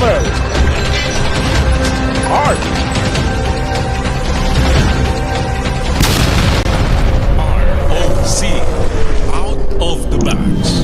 Travel Art ROC Out of the Box.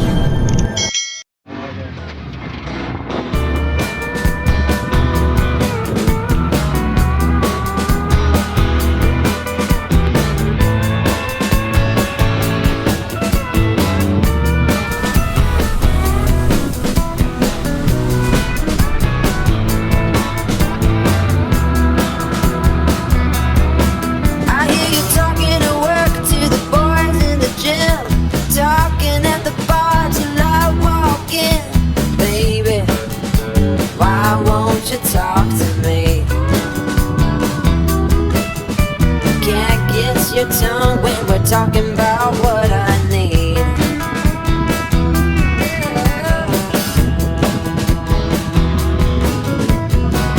Your tongue when we're talking about what I need.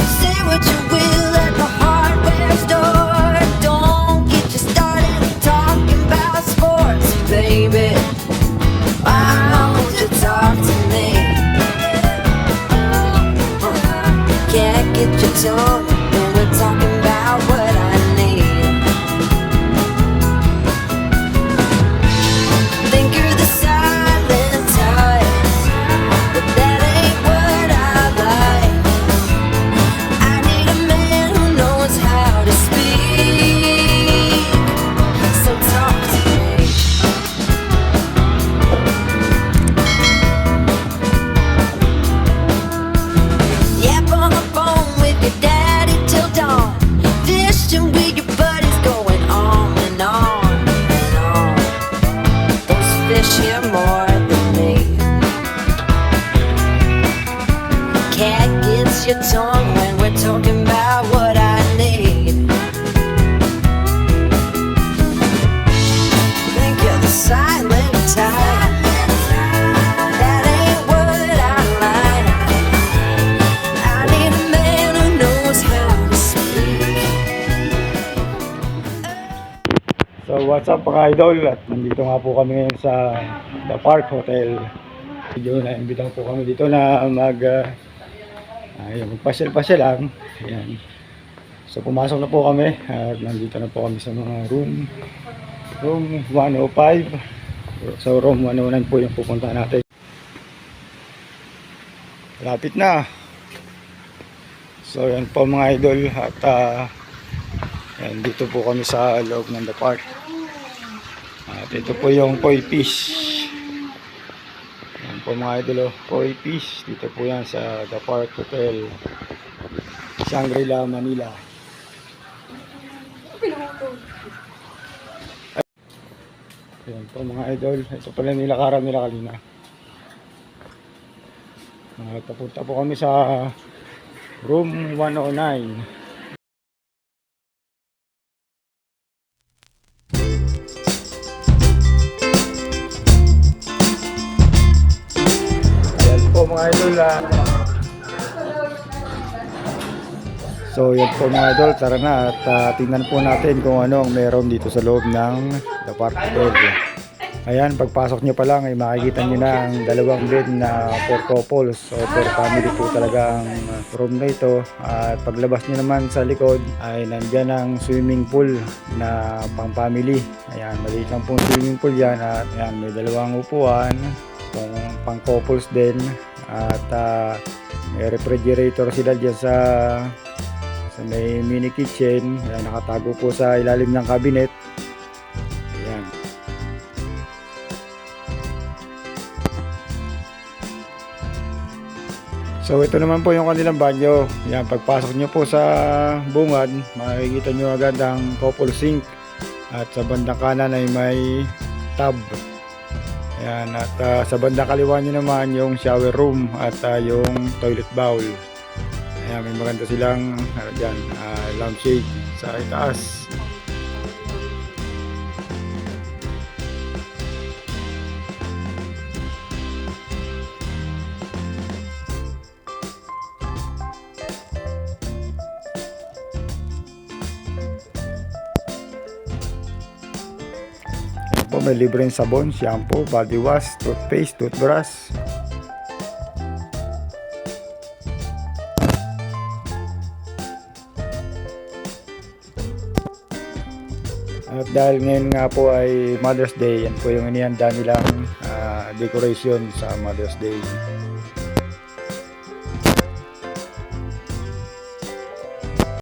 Say what you will at the hardware store. Don't get you started talking about sports, baby. Why won't you talk to me? Can't get your tongue when we're talking about what I need. Here more than me. Cat gets your tongue when we're talking about what I need. Think you're the silent type. That ain't what I like. I need a man who knows how to speak. So what's up mga idol, at nandito nga po kami ngayon sa The Park Hotel. Medyo na-imbitahan po kami dito na magpasyal-pasyal lang. Ayan. So pumasok na po kami at nandito na po kami sa mga room 105. So room 109 po yung pupunta natin. Lapit na. So yan po mga idol, at ayan, dito po kami sa loob ng The Park. At ito po yung koi fish. Yan po mga idol, koi fish. Dito po yan sa The Park Hotel, Shangri-La, Manila. Yan po mga idol. Ito pala nilakaran nila kanina. Papunta po kami sa room 109. Mga idol, so yan po mga idol, tara na at tingnan po natin kung ano ang meron dito sa loob ng The Park Hotel. Ayan, pagpasok nyo pa lang ay makikita nyo na ang dalawang bed na for couples o for family po talaga ang room na ito. At paglabas nyo naman sa likod ay nandyan ang swimming pool na pang family. Ayan, maliit lang pong swimming pool yan, at ayan, may dalawang upuan kung pang couples din. At may refrigerator sila dyan sa may mini kitchen. Ayan, nakatago po sa ilalim ng cabinet. Ayan. So ito naman po yung kanilang banyo. Ayan, pagpasok nyo po sa bungad, makikita nyo agad ang couple sink. At sa bandang kanan ay may tub. Ayan, at sa bandang kaliwa nyo naman yung shower room at yung toilet bowl. Ayan, may maganda silang lampshade sa itaas. po, may libreng sabon, shampoo, body wash, toothpaste, toothbrush. At dahil ngayon nga po ay Mother's Day, yan po yung inihanda nilang decoration sa Mother's Day.